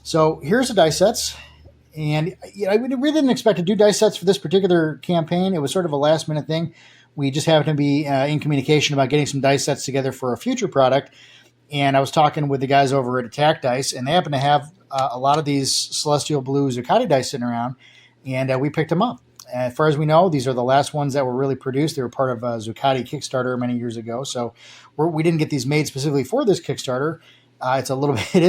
So here's the dice sets. And I really didn't expect to do dice sets for this particular campaign. It was sort of a last minute thing. We just happened to be in communication about getting some dice sets together for a future product. And I was talking with the guys over at Attack Dice, and they happen to have a lot of these Celestial Blue Zuccotti dice sitting around, and we picked them up. As far as we know, these are the last ones that were really produced. They were part of a Zuccotti Kickstarter many years ago, so we didn't get these made specifically for this Kickstarter. It is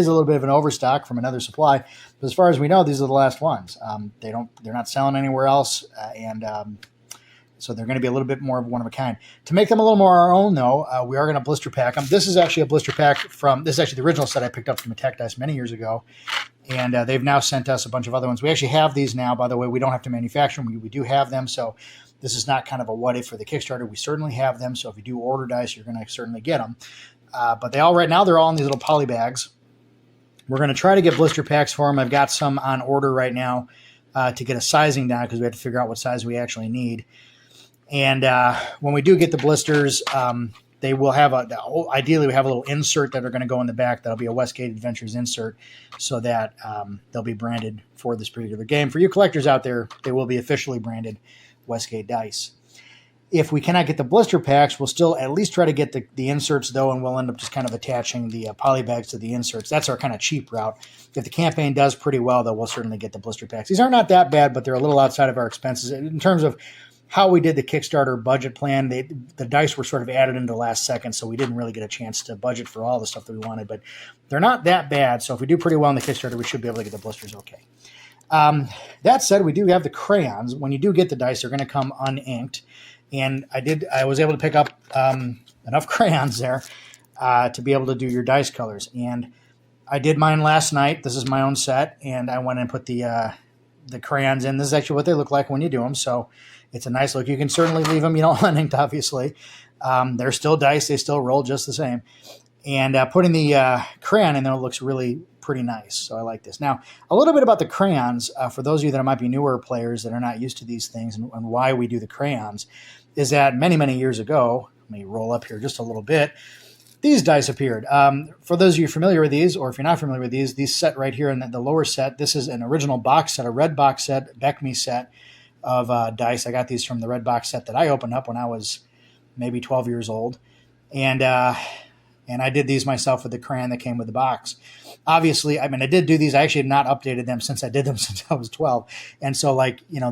a little bit of an overstock from another supply, but as far as we know, these are the last ones. They're not selling anywhere else, and so they're going to be a little bit more of one of a kind. To make them a little more our own, though, we are going to blister pack them. This is actually a blister pack this is actually the original set I picked up from Attack Dice many years ago, and they've now sent us a bunch of other ones. We actually have these now, by the way. We don't have to manufacture them. We do have them, so this is not kind of a what if for the Kickstarter. We certainly have them, so if you do order dice, you're going to certainly get them. But they're all in these little poly bags. We're going to try to get blister packs for them. I've got some on order right now to get a sizing down because we have to figure out what size we actually need. And when we do get the blisters, they will have ideally we have a little insert that are going to go in the back. That'll be a Westgate Adventures insert so that they'll be branded for this particular game. For you collectors out there, they will be officially branded Westgate Dice. If we cannot get the blister packs, we'll still at least try to get the inserts, though, and we'll end up just kind of attaching the poly bags to the inserts. That's our kind of cheap route. If the campaign does pretty well, though, we'll certainly get the blister packs. These are not that bad, but they're a little outside of our expenses. In terms of how we did the Kickstarter budget plan, the dice were sort of added into the last second, so we didn't really get a chance to budget for all the stuff that we wanted, but they're not that bad, so if we do pretty well in the Kickstarter, we should be able to get the blisters okay. That said, we do have the crayons. When you do get the dice, they're going to come uninked. And I was able to pick up enough crayons there to be able to do your dice colors. And I did mine last night. This is my own set, and I went and put the crayons in. This is actually what they look like when you do them, so it's a nice look. You can certainly leave them, uninked, obviously. They're still dice. They still roll just the same. And putting the crayon in there looks really pretty nice, so I like this. Now, a little bit about the crayons, for those of you that might be newer players that are not used to these things and why we do the crayons, is that many, many years ago, let me roll up here just a little bit, these dice appeared. For those of you familiar with these, or if you're not familiar with these set right here in the lower set, this is an original box set, a red box set, Beckme set of dice. I got these from the red box set that I opened up when I was maybe 12 years old. And I did these myself with the crayon that came with the box. Obviously, I did do these. I actually have not updated them since I did them since I was 12. And so,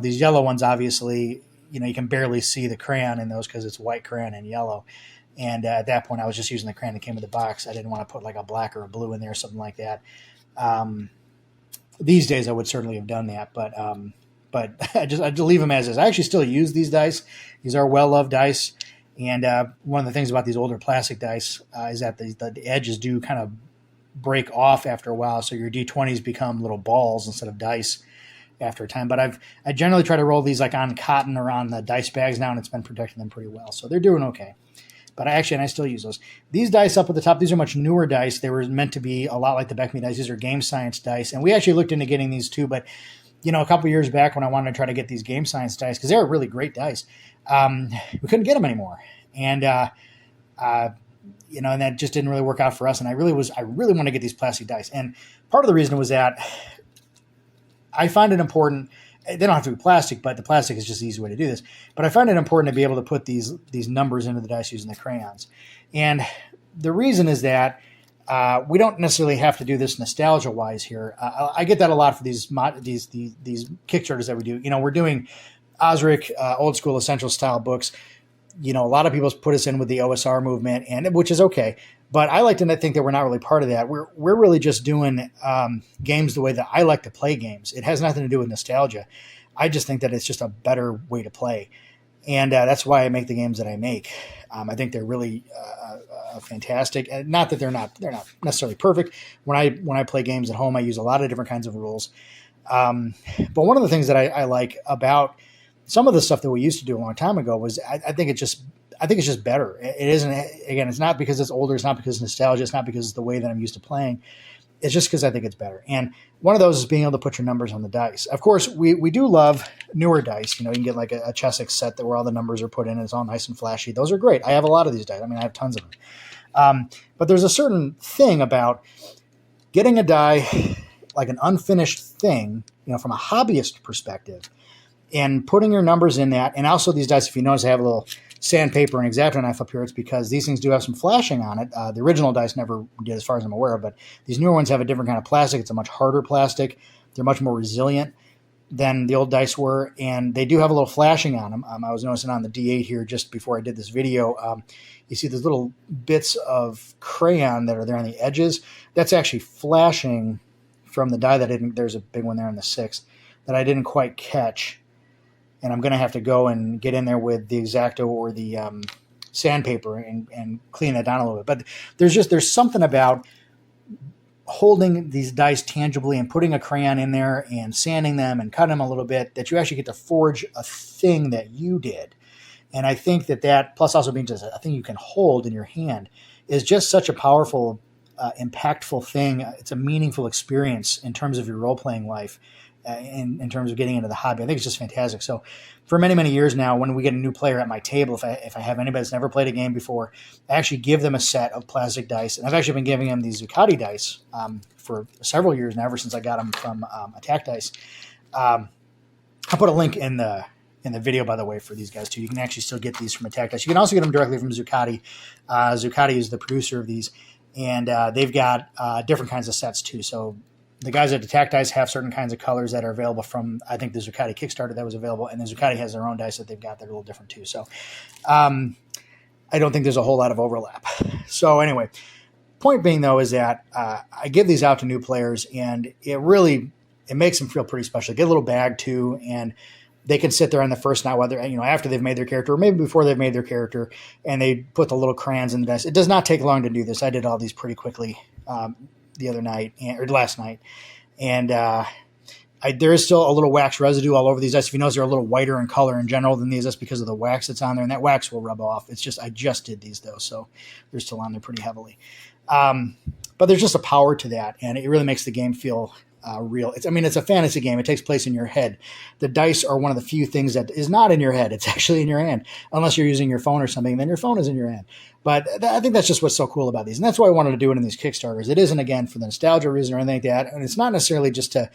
these yellow ones, obviously, you can barely see the crayon in those because it's white crayon and yellow. And at that point, I was just using the crayon that came with the box. I didn't want to put like a black or a blue in there or something like that. These days, I would certainly have done that, but I just leave them as is. I actually still use these dice. These are well-loved dice. And one of the things about these older plastic dice is that the edges do kind of break off after a while, so your D20s become little balls instead of dice after a time. But I generally try to roll these like on cotton or on the dice bags now, and it's been protecting them pretty well. So they're doing okay. But I still use those. These dice up at the top, these are much newer dice. They were meant to be a lot like the Beckme dice. These are game science dice. And we actually looked into getting these too, but a couple years back when I wanted to try to get these game science dice, because they were really great dice, we couldn't get them anymore. And and that just didn't really work out for us. And I really want to get these plastic dice. And part of the reason was that I find it important. They don't have to be plastic, but the plastic is just the easy way to do this. But I find it important to be able to put these numbers into the dice using the crayons. And the reason is that we don't necessarily have to do this nostalgia-wise here. I get that a lot for these Kickstarters that we do. We're doing Osric old school essential style books. A lot of people put us in with the OSR movement, and which is okay. But I like to think that we're not really part of that. We're really just doing games the way that I like to play games. It has nothing to do with nostalgia. I just think that it's just a better way to play, and that's why I make the games that I make. I think they're really fantastic. Not that they're not necessarily perfect. When I play games at home, I use a lot of different kinds of rules. But one of the things that I like about some of the stuff that we used to do a long time ago was I think it's just better. It isn't, again, it's not because it's older. It's not because it's nostalgia. It's not because it's the way that I'm used to playing. It's just because I think it's better. And one of those is being able to put your numbers on the dice. Of course, we do love newer dice. You can get like a Chessex set where all the numbers are put in and it's all nice and flashy. Those are great. I have a lot of these dice. I have tons of them. But there's a certain thing about getting a die like an unfinished thing, from a hobbyist perspective, and putting your numbers in that. And also these dice, if you notice, I have a little sandpaper and X-Acto knife up here. It's because these things do have some flashing on it. The original dice never did, as far as I'm aware of, but these newer ones have a different kind of plastic. It's a much harder plastic. They're much more resilient than the old dice were, and they do have a little flashing on them. I was noticing on the D8 here just before I did this video, you see those little bits of crayon that are there on the edges. That's actually flashing from the die there's a big one there on the 6th that I didn't quite catch. And I'm going to have to go and get in there with the X-Acto or the sandpaper and clean that down a little bit. But there's something about holding these dice tangibly and putting a crayon in there and sanding them and cutting them a little bit that you actually get to forge a thing that you did. And I think that plus also being just a thing you can hold in your hand is just such a powerful, impactful thing. It's a meaningful experience in terms of your role-playing life. In terms of getting into the hobby. I think it's just fantastic. So for many, many years now, when we get a new player at my table, if I have anybody that's never played a game before, I actually give them a set of plastic dice. And I've actually been giving them these Zuccotti dice for several years now, ever since I got them from Attack Dice. I'll put a link in the video, by the way, for these guys too. You can actually still get these from Attack Dice. You can also get them directly from Zuccotti. Zuccotti is the producer of these, and they've got different kinds of sets too. So the guys at Attack Dice have certain kinds of colors that are available from, I think, the Zuccotti Kickstarter that was available, and the Zuccotti has their own dice that they've got that are a little different too. So I don't think there's a whole lot of overlap. So anyway, point being, though, is that I give these out to new players, and it makes them feel pretty special. They get a little bag, too, and they can sit there on the first night, whether after they've made their character or maybe before they've made their character, and they put the little crayons in the dice. It does not take long to do this. I did all these pretty quickly the other night or last night, and there is still a little wax residue all over these dice. If you notice, they're a little whiter in color in general than these. That's because of the wax that's on there, and that wax will rub off. I just did these though, so they're still on there pretty heavily. But there's just a power to that, and it really makes the game feel real. It's a fantasy game. It takes place in your head. The dice are one of the few things that is not in your head. It's actually in your hand, unless you're using your phone or something. Then your phone is in your hand. But I think that's just what's so cool about these, and that's why I wanted to do it in these Kickstarters. It isn't, again, for the nostalgia reason or anything like that, and it's not necessarily just to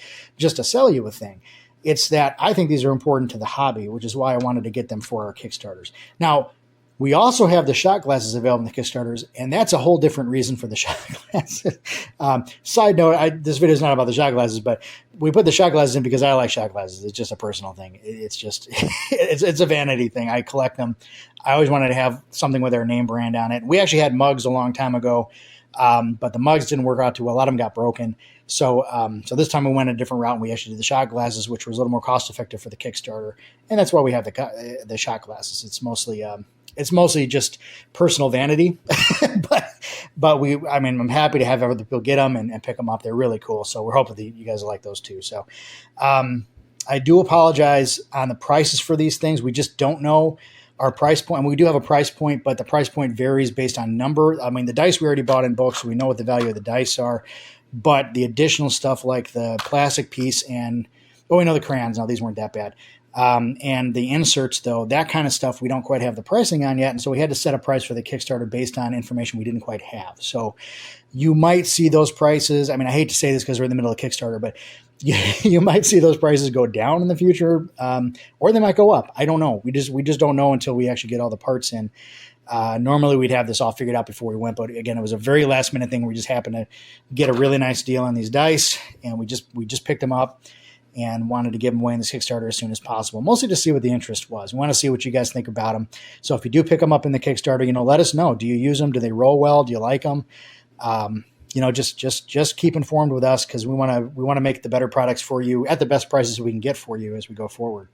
sell you a thing. It's that I think these are important to the hobby, which is why I wanted to get them for our Kickstarters. Now, we also have the shot glasses available in the Kickstarters, and that's a whole different reason for the shot glasses. Side note, this video is not about the shot glasses, but we put the shot glasses in because I like shot glasses. It's just a personal thing. It's just it's a vanity thing. I collect them. I always wanted to have something with our name brand on it. We actually had mugs a long time ago, but the mugs didn't work out too well. A lot of them got broken. So this time we went a different route, and we actually did the shot glasses, which was a little more cost effective for the Kickstarter, and that's why we have the shot glasses. It's mostly just personal vanity, but I'm happy to have other people get them and pick them up. They're really cool. So we're hoping that you guys will like those too. So I do apologize on the prices for these things. We just don't know our price point. And we do have a price point, but the price point varies based on number. The dice we already bought in bulk, so we know what the value of the dice are. But the additional stuff like the plastic piece we know the crayons. Now, these weren't that bad. And the inserts, though, that kind of stuff, we don't quite have the pricing on yet. And so we had to set a price for the Kickstarter based on information we didn't quite have. So you might see those prices. I hate to say this because we're in the middle of Kickstarter, but you might see those prices go down in the future, or they might go up. I don't know. We just don't know until we actually get all the parts in. Normally we'd have this all figured out before we went, but again, it was a very last minute thing. We just happened to get a really nice deal on these dice, and we just picked them up and wanted to give them away in this Kickstarter as soon as possible, mostly to see what the interest was. We want to see what you guys think about them. So if you do pick them up in the Kickstarter, let us know. Do you use them? Do they roll well? Do you like them? Just keep informed with us, because we want to make the better products for you at the best prices we can get for you as we go forward.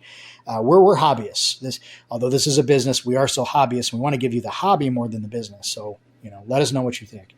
We're hobbyists. Although this is a business, we are still hobbyists. We want to give you the hobby more than the business. So, let us know what you think.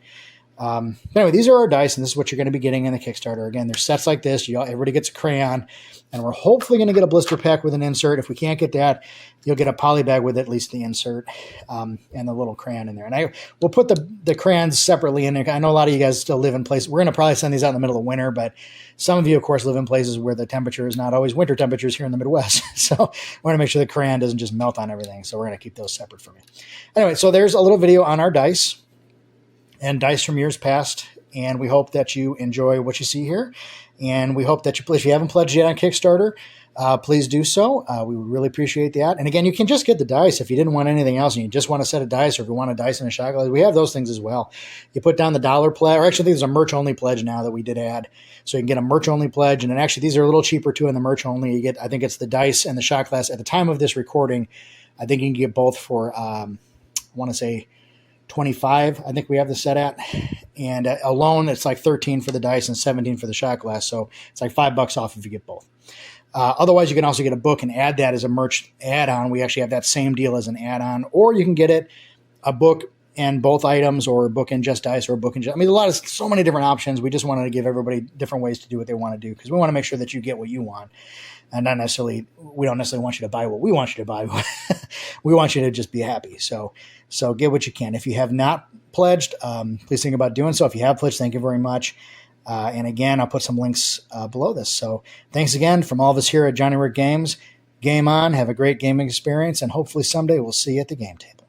Anyway, these are our dice, and this is what you're going to be getting in the Kickstarter. Again, there's sets like this. Everybody gets a crayon, and we're hopefully going to get a blister pack with an insert. If we can't get that, you'll get a poly bag with at least the insert and the little crayon in there. And we'll put the crayons separately in there. I know a lot of you guys still live in places. We're going to probably send these out in the middle of winter, but some of you, of course, live in places where the temperature is not always winter temperatures here in the Midwest. So we want to make sure the crayon doesn't just melt on everything. So we're going to keep those separate from you. Anyway, so there's a little video on our dice and dice from years past. and we hope that you enjoy what you see here. And we hope that if you haven't pledged yet on Kickstarter, please do so. We would really appreciate that. And again, you can just get the dice if you didn't want anything else and you just want a set of dice, or if you want a dice and a shot glass. We have those things as well. You put down the $1 pledge, or actually I think there's a merch only pledge now that we did add. So you can get a merch only pledge. And then actually these are a little cheaper too in the merch only. You get, I think it's the dice and the shot glass at the time of this recording. I think you can get both for, I want to say 25, I think we have the set at. And alone, it's like 13 for the dice and 17 for the shot glass. So it's like $5 off if you get both. Otherwise, you can also get a book and add that as a merch add-on. We actually have that same deal as an add-on. Or you can get a book and both items, or a book and just dice, or a book and just... I mean, so many different options. We just wanted to give everybody different ways to do what they want to do, because we want to make sure that you get what you want. And we don't necessarily want you to buy what we want you to buy. We want you to just be happy. So get what you can. If you have not pledged, please think about doing so. If you have pledged, thank you very much. And again, I'll put some links below this. So thanks again from all of us here at Johnny Rick Games. Game on. Have a great gaming experience. And hopefully someday we'll see you at the game table.